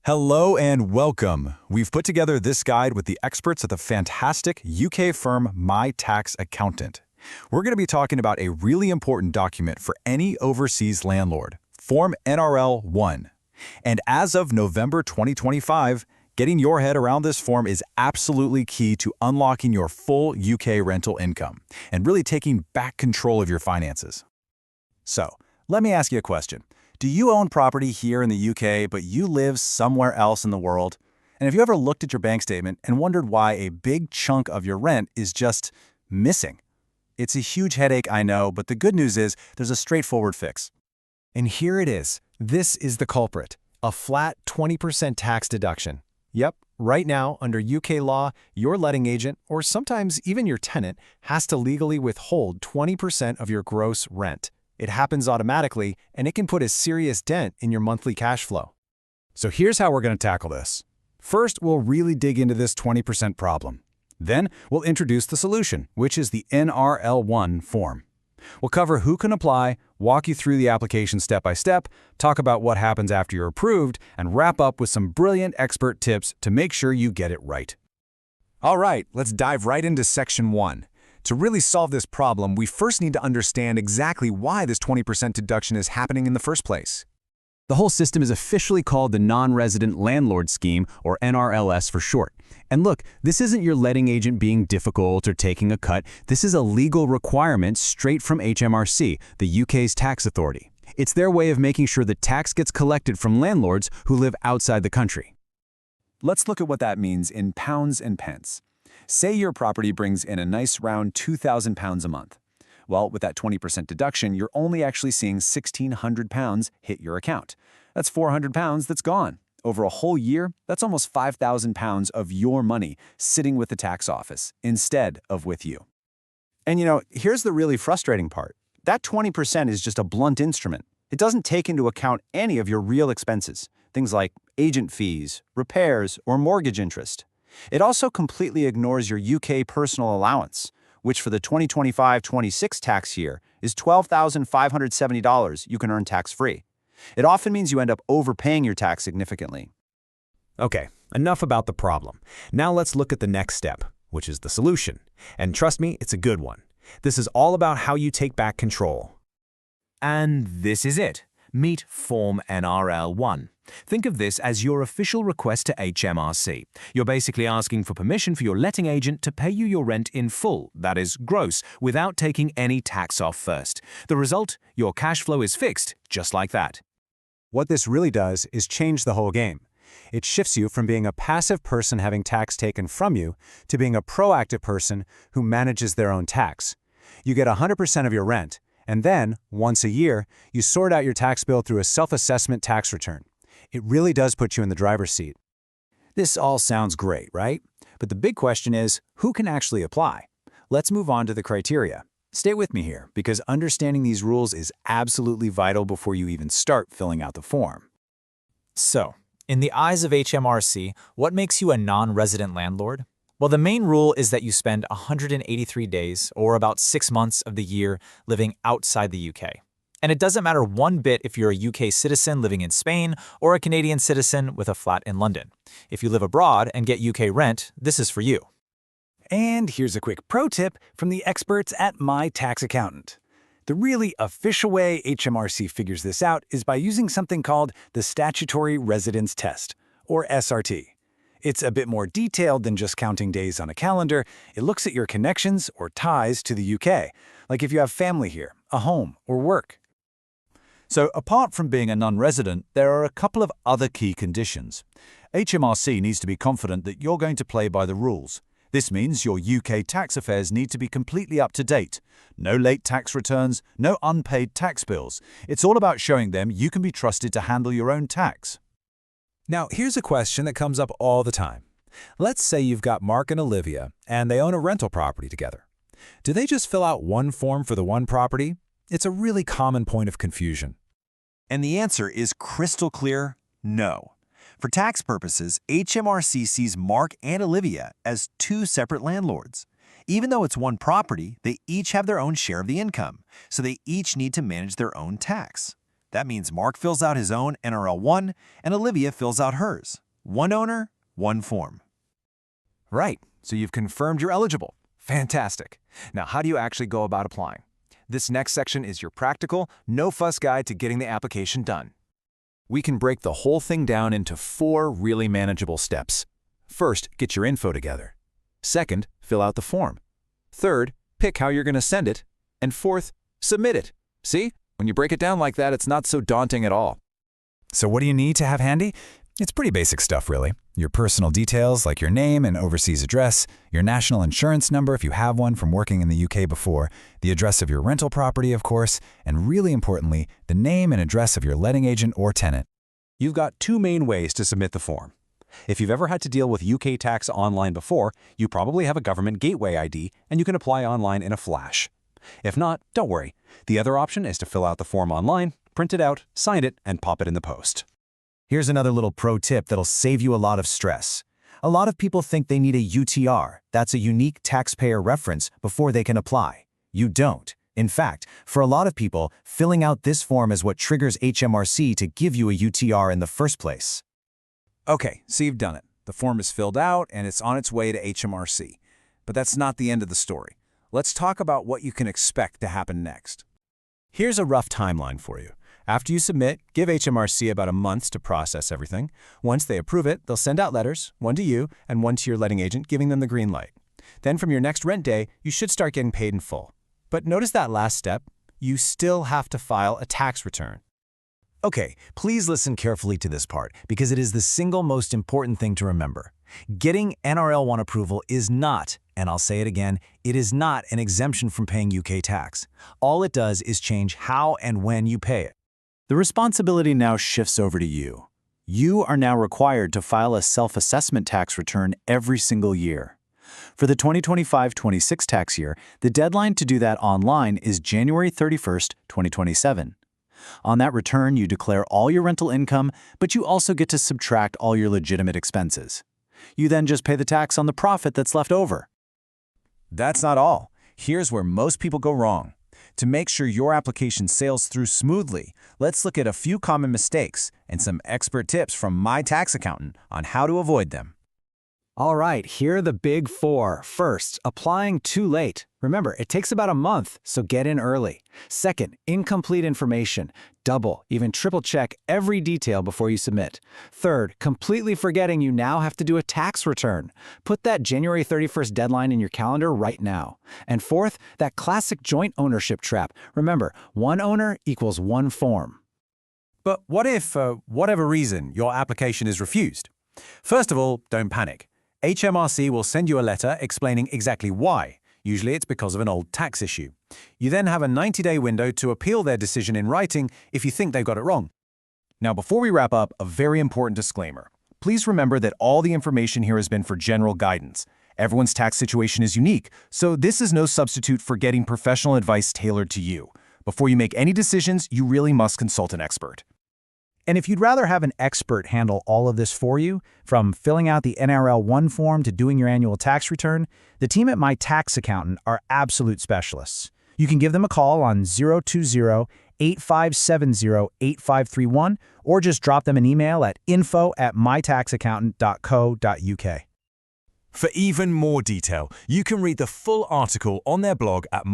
Hello and welcome. We've put together this guide with the experts at the fantastic UK firm My Tax Accountant. We're going to be talking about a really important document for any overseas landlord, Form NRL1. And as of November 2025, getting your head around this form is absolutely key to unlocking your full UK rental income and really taking back control of your finances. So, let me ask you a question. Do you own property here in the UK, but you live somewhere else in the world? And have you ever looked at your bank statement and wondered why a big chunk of your rent is just missing? It's a huge headache, I know, but the good news is there's a straightforward fix. And here it is. This is the culprit, a flat 20% tax deduction. Yep, right now, under UK law, your letting agent, or sometimes even your tenant, has to legally withhold 20% of your gross rent. It happens automatically, and it can put a serious dent in your monthly cash flow. So here's how we're going to tackle this. First, we'll really dig into this 20% problem. Then, we'll introduce the solution, which is the NRL1 form. We'll cover who can apply, walk you through the application step by step, talk about what happens after you're approved, and wrap up with some brilliant expert tips to make sure you get it right. All right, let's dive right into Section 1. To really solve this problem, we first need to understand exactly why this 20% deduction is happening in the first place. The whole system is officially called the Non-Resident Landlord Scheme, or NRLS for short. And look, this isn't your letting agent being difficult or taking a cut. This is a legal requirement straight from HMRC, the UK's tax authority. It's their way of making sure that tax gets collected from landlords who live outside the country. Let's look at what that means in pounds and pence. Say your property brings in a nice round £2,000 a month. Well, with that 20% deduction, you're only actually seeing £1,600 hit your account. That's £400 that's gone. Over a whole year, that's almost £5,000 of your money sitting with the tax office instead of with you. And here's the really frustrating part. That 20% is just a blunt instrument. It doesn't take into account any of your real expenses, things like agent fees, repairs, or mortgage interest. It also completely ignores your UK personal allowance, which for the 2025-26 tax year is $12,570 you can earn tax-free. It often means you end up overpaying your tax significantly. Okay, enough about the problem. Now let's look at the next step, which is the solution. And trust me, it's a good one. This is all about how you take back control. And this is it. Meet Form NRL1. Think of this as your official request to HMRC. You're basically asking for permission for your letting agent to pay you your rent in full, that is, gross, without taking any tax off first. The result? Your cash flow is fixed, just like that. What this really does is change the whole game. It shifts you from being a passive person having tax taken from you to being a proactive person who manages their own tax. You get 100% of your rent, and then, once a year, you sort out your tax bill through a self-assessment tax return. It really does put you in the driver's seat. This all sounds great, right? But the big question is, who can actually apply? Let's move on to the criteria. Stay with me here, because understanding these rules is absolutely vital before you even start filling out the form. So, in the eyes of HMRC, what makes you a non-resident landlord? Well, the main rule is that you spend 183 days, or about 6 months of the year, living outside the UK. And it doesn't matter one bit if you're a UK citizen living in Spain or a Canadian citizen with a flat in London. If you live abroad and get UK rent, this is for you. And here's a quick pro tip from the experts at My Tax Accountant. The really official way HMRC figures this out is by using something called the Statutory Residence Test, or SRT. It's a bit more detailed than just counting days on a calendar. It looks at your connections or ties to the UK, like if you have family here, a home, or work. So apart from being a non-resident, there are a couple of other key conditions. HMRC needs to be confident that you're going to play by the rules. This means your UK tax affairs need to be completely up to date. No late tax returns, no unpaid tax bills. It's all about showing them you can be trusted to handle your own tax. Now, here's a question that comes up all the time. Let's say you've got Mark and Olivia, and they own a rental property together. Do they just fill out one form for the one property? It's a really common point of confusion. And the answer is crystal clear, no. For tax purposes, HMRC sees Mark and Olivia as two separate landlords. Even though it's one property, they each have their own share of the income, so they each need to manage their own tax. That means Mark fills out his own NRL1 and Olivia fills out hers. One owner, one form. Right, so you've confirmed you're eligible. Fantastic. Now, how do you actually go about applying? This next section is your practical, no-fuss guide to getting the application done. We can break the whole thing down into 4 really manageable steps. First, get your info together. Second, fill out the form. Third, pick how you're going to send it. And fourth, submit it. See? When you break it down like that, it's not so daunting at all. So what do you need to have handy? It's pretty basic stuff, really. Your personal details like your name and overseas address, your national insurance number if you have one from working in the UK before, the address of your rental property, of course, and really importantly, the name and address of your letting agent or tenant. You've got 2 main ways to submit the form. If you've ever had to deal with UK tax online before, you probably have a government gateway ID and you can apply online in a flash. If not, don't worry. The other option is to fill out the form online, print it out, sign it, and pop it in the post. Here's another little pro tip that'll save you a lot of stress. A lot of people think they need a UTR, that's a unique taxpayer reference, before they can apply. You don't. In fact, for a lot of people, filling out this form is what triggers HMRC to give you a UTR in the first place. Okay, so you've done it. The form is filled out and it's on its way to HMRC. But that's not the end of the story. Let's talk about what you can expect to happen next. Here's a rough timeline for you. After you submit, give HMRC about a month to process everything. Once they approve it, they'll send out letters, one to you and one to your letting agent, giving them the green light. Then from your next rent day, you should start getting paid in full. But notice that last step, you still have to file a tax return. Okay, please listen carefully to this part because it is the single most important thing to remember. Getting NRL1 approval is not, and I'll say it again, it is not an exemption from paying UK tax. All it does is change how and when you pay it. The responsibility now shifts over to you. You are now required to file a self-assessment tax return every single year. For the 2025-26 tax year, the deadline to do that online is January 31st, 2027. On that return, you declare all your rental income, but you also get to subtract all your legitimate expenses. You then just pay the tax on the profit that's left over. That's not all. Here's where most people go wrong. To make sure your application sails through smoothly, let's look at a few common mistakes and some expert tips from my tax accountant on how to avoid them. All right, here are the big 4. First, applying too late. Remember, it takes about a month, so get in early. Second, incomplete information. Double, even triple check every detail before you submit. Third, completely forgetting you now have to do a tax return. Put that January 31st deadline in your calendar right now. And fourth, that classic joint ownership trap. Remember, one owner equals one form. But what if, for whatever reason, your application is refused? First of all, don't panic. HMRC will send you a letter explaining exactly why. Usually it's because of an old tax issue. You then have a 90-day window to appeal their decision in writing if you think they've got it wrong. Now, before we wrap up, a very important disclaimer. Please remember that all the information here has been for general guidance. Everyone's tax situation is unique, so this is no substitute for getting professional advice tailored to you. Before you make any decisions, you really must consult an expert. And if you'd rather have an expert handle all of this for you, from filling out the NRL1 form to doing your annual tax return, the team at My Tax Accountant are absolute specialists. You can give them a call on 020-8570-8531 or just drop them an email at info@mytaxaccountant.co.uk. For even more detail, you can read the full article on their blog at